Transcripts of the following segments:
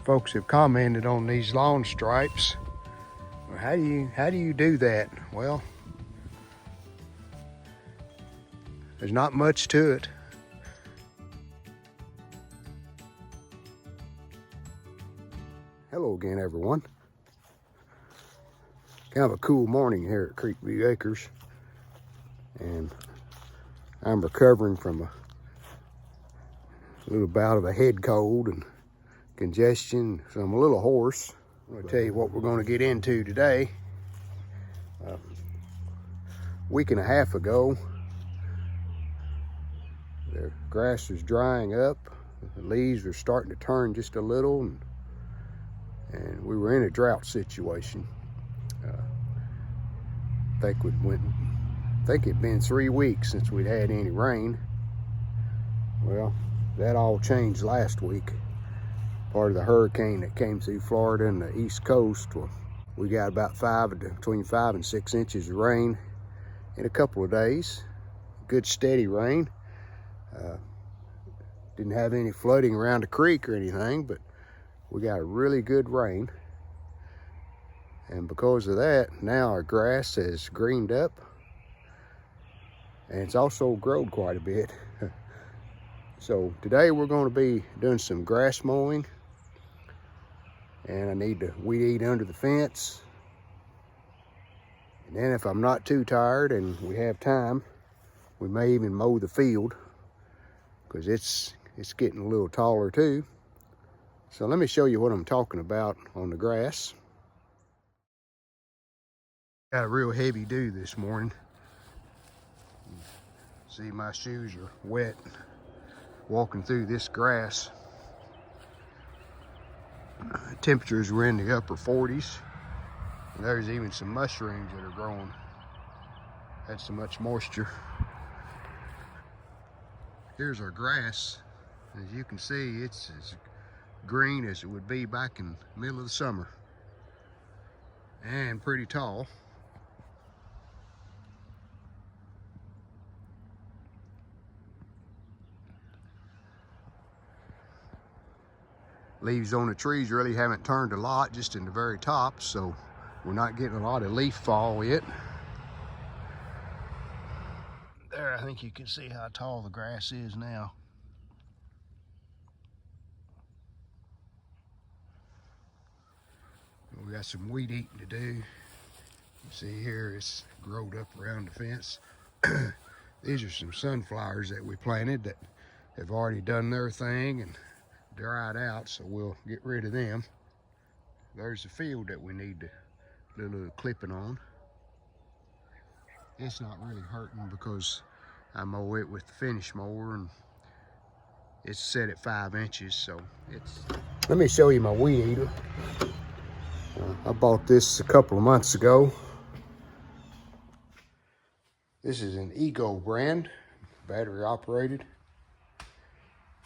Folks have commented on these lawn stripes. How do you do that? Well, there's not much to it. Hello again, everyone. Kind of a cool morning here at Creekview Acres, and I'm recovering from a little bout of a head cold and congestion, so I'm a little hoarse. I'm going to tell you what we're going to get into today. A week and a half ago, the grass was drying up, the leaves were starting to turn just a little, and we were in a drought situation. I think it'd been 3 weeks since we'd had any rain. Well, that all changed last week. Part of the hurricane that came through Florida and the East Coast. Well, we got about between 5 and 6 inches of rain in a couple of days. Good steady rain. Didn't have any flooding around the creek or anything, but we got a really good rain. And because of that, now our grass has greened up, and it's also grown quite a bit. So today we're going to be doing some grass mowing, and I need to weed eat under the fence. And then if I'm not too tired and we have time, we may even mow the field, because it's getting a little taller too. So let me show you what I'm talking about on the grass. Got a real heavy dew this morning. See, my shoes are wet walking through this grass. Temperatures were in the upper 40s. And there's even some mushrooms that are growing. Had so much moisture. Here's our grass. As you can see, it's as green as it would be back in the middle of the summer. And pretty tall. Leaves on the trees really haven't turned a lot, just in the very top, so we're not getting a lot of leaf fall yet. There, I think you can see how tall the grass is now. We got some weed eating to do. You see here, it's growed up around the fence. These are some sunflowers that we planted that have already done their thing and dried out, so we'll get rid of them. There's the field that we need to do a little clipping on. It's not really hurting because I mow it with the finish mower, and it's set at 5 inches, so it's... Let me show you my weed eater. I bought this a couple of months ago. This is an Ego brand, battery operated.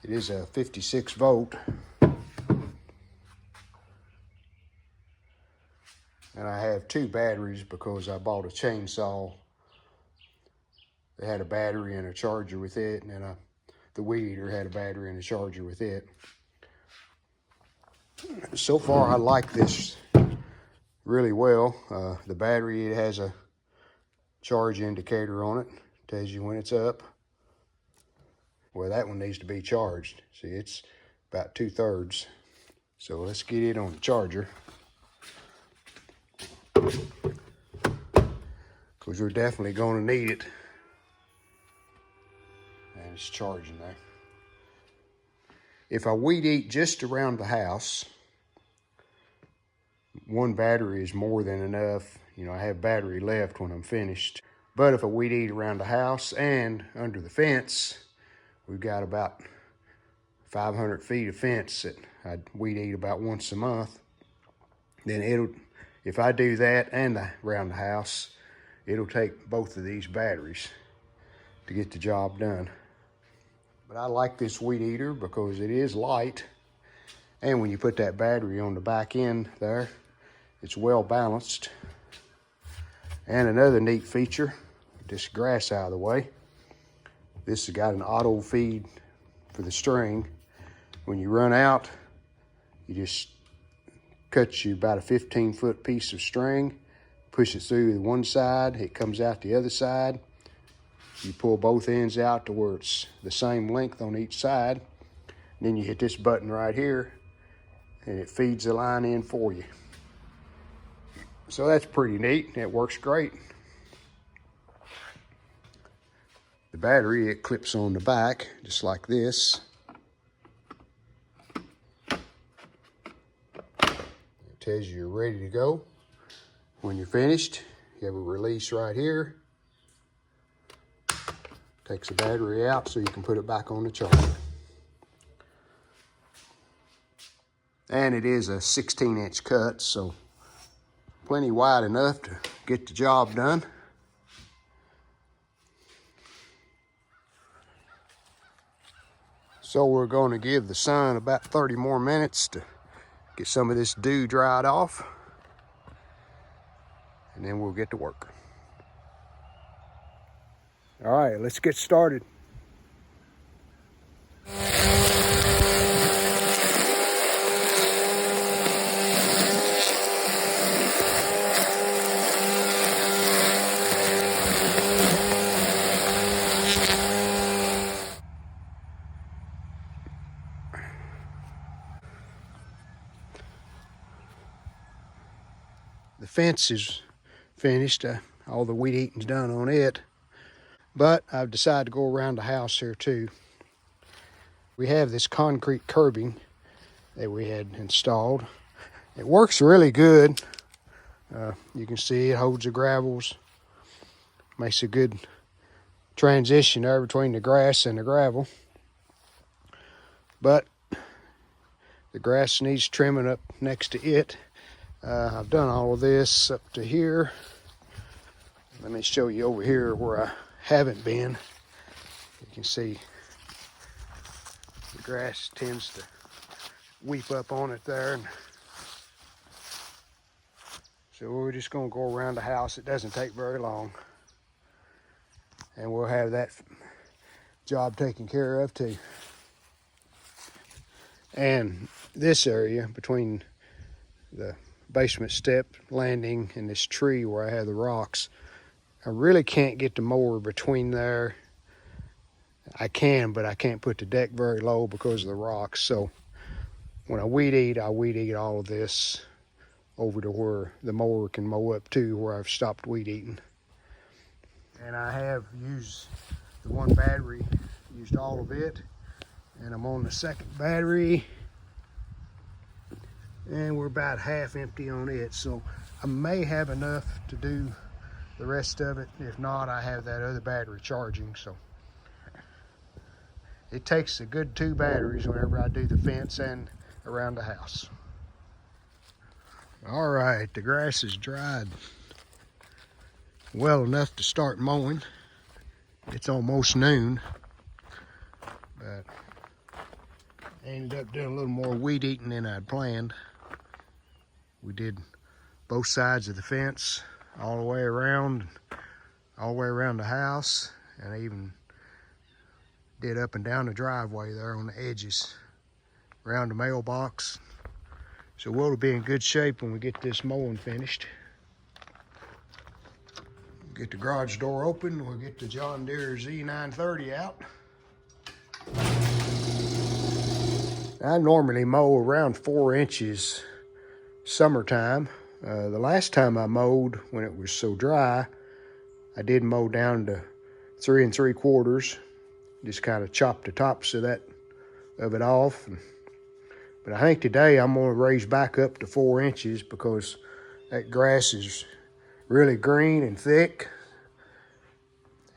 It is a 56 volt. And I have 2 batteries because I bought a chainsaw that had a battery and a charger with it, and then the weed eater had a battery and a charger with it. So far, I like this really well. The battery, it has a charge indicator on it. Tells you when it's up. Well, that one needs to be charged. See, it's about 2/3. So let's get it on the charger, because we're definitely going to need it. And it's charging there. If I weed eat just around the house, 1 battery is more than enough. You know, I have battery left when I'm finished. But if I weed eat around the house and under the fence, we've got about 500 feet of fence that I weed eat about once a month. Then if I do that and around the house, it'll take both of these batteries to get the job done. But I like this weed eater because it is light. And when you put that battery on the back end there, it's well balanced. And another neat feature, this grass out of the way. This has got an auto feed for the string. When you run out, You just cut you about a 15-foot piece of string, push it through one side, it comes out the other side. You pull both ends out to where it's the same length on each side. Then you hit this button right here and it feeds the line in for you. So that's pretty neat. It works great. The battery, it clips on the back just like this. It tells you you're ready to go. When you're finished, you have a release right here. Takes the battery out so you can put it back on the charger. And it is a 16-inch cut, so plenty wide enough to get the job done. So we're going to give the sun about 30 more minutes to get some of this dew dried off, and then we'll get to work. All right, let's get started. The fence is finished. All the weed eating's done on it. But I've decided to go around the house here too. We have this concrete curbing that we had installed. It works really good. You can see it holds the gravels. Makes a good transition there between the grass and the gravel. But the grass needs trimming up next to it. I've done all of this up to here. Let me show you over here where I haven't been. You can see the grass tends to weep up on it there. And so we're just going to go around the house. It doesn't take very long. And we'll have that job taken care of too. And this area between the basement step landing and this tree where I have the rocks, I really can't get the mower between there. I can, but I can't put the deck very low because of the rocks. So when I weed eat all of this over to where the mower can mow up to where I've stopped weed eating. And I have used the one battery, used all of it. And I'm on the second battery. And we're about half empty on it. So I may have enough to do the rest of it. If not, I have that other battery charging. So it takes a good 2 batteries whenever I do the fence and around the house. All right, the grass is dried well enough to start mowing. It's almost noon, but I ended up doing a little more weed eating than I'd planned. We did both sides of the fence all the way around the house, and I even did up and down the driveway there on the edges around the mailbox. So we'll be in good shape when we get this mowing finished. Get the garage door open, we'll get the John Deere Z930 out. I normally mow around 4 inches summertime. The last time I mowed, when it was so dry, I did mow down to 3 3/4. Just kind of chopped the tops of it off. But I think today I'm going to raise back up to 4 inches because that grass is really green and thick.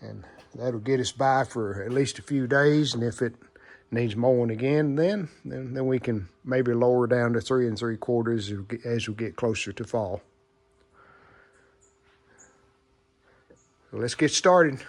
And that'll get us by for at least a few days. And if it needs mowing again, then we can maybe lower down to 3 3/4 as we get closer to fall. So let's get started.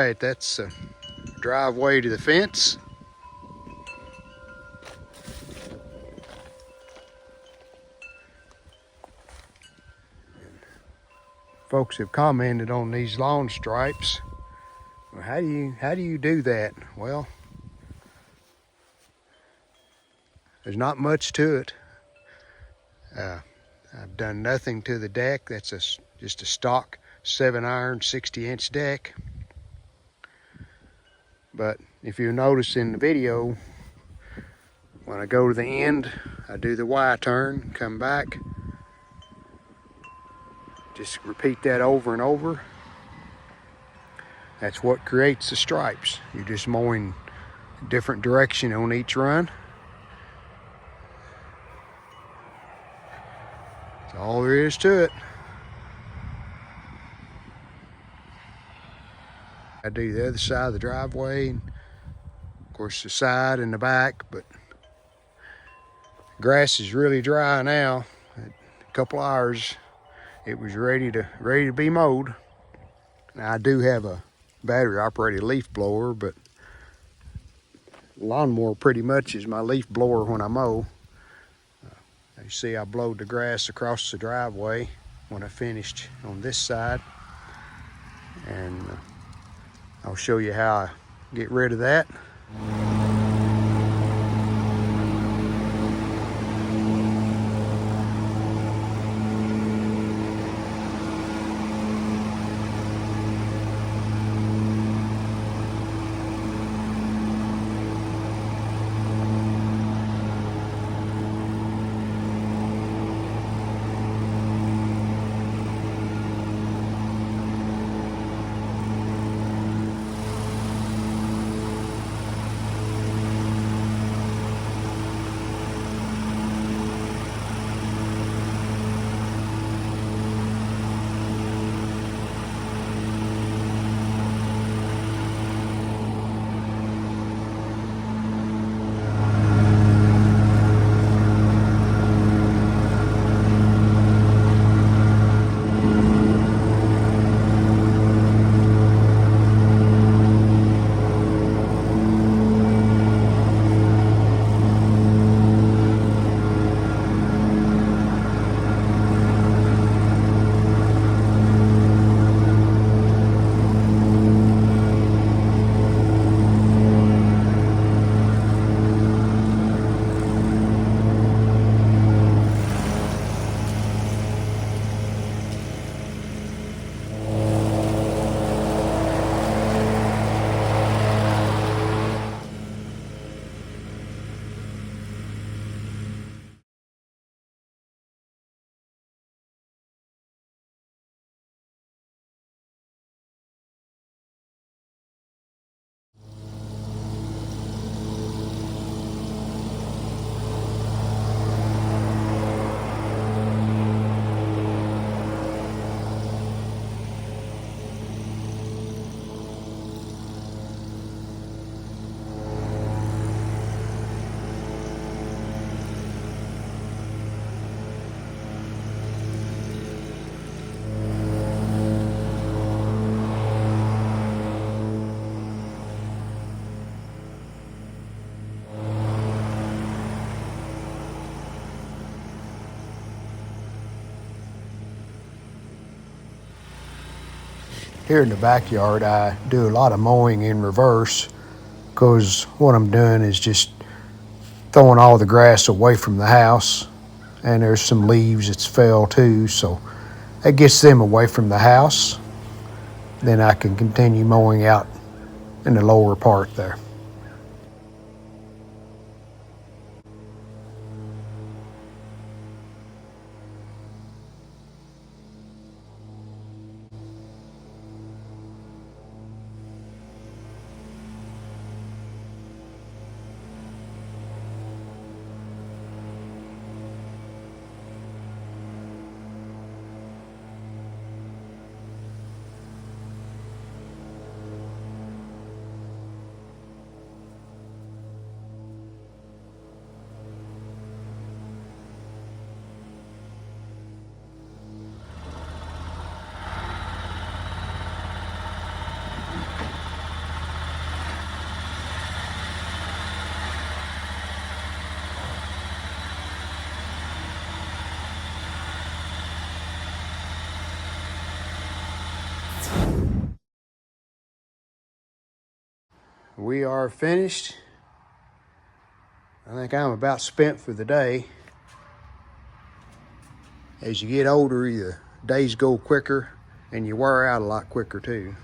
right, that's the driveway to the fence. Folks have commented on these lawn stripes. Well, how do you do that? Well, there's not much to it. I've done nothing to the deck. That's just a stock 7-iron 60-inch deck. But if you notice in the video, when I go to the end, I do the Y turn, come back. Just repeat that over and over. That's what creates the stripes. You're just mowing a different direction on each run. That's all there is to it. I do the other side of the driveway, and of course the side and the back, but grass is really dry now. A couple hours, it was ready to be mowed. Now I do have a battery operated leaf blower, but lawnmower pretty much is my leaf blower when I mow. You see I blowed the grass across the driveway when I finished on this side, and I'll show you how I get rid of that. Here in the backyard, I do a lot of mowing in reverse, because what I'm doing is just throwing all the grass away from the house, and there's some leaves that's fell too, so that gets them away from the house. Then I can continue mowing out in the lower part there. we are finished. I think I'm about spent for the day. As you get older, the days go quicker and you wear out a lot quicker too.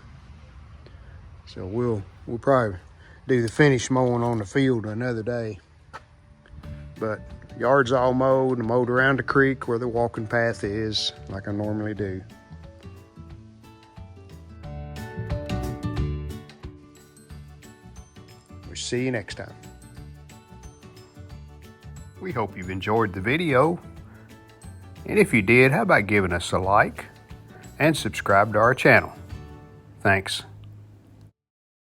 So we'll probably do the finish mowing on the field another day. But yard's all mowed and mowed around the creek where the walking path is, like I normally do. We'll see you next time. We hope you've enjoyed the video. And if you did, how about giving us a like and subscribe to our channel? Thanks.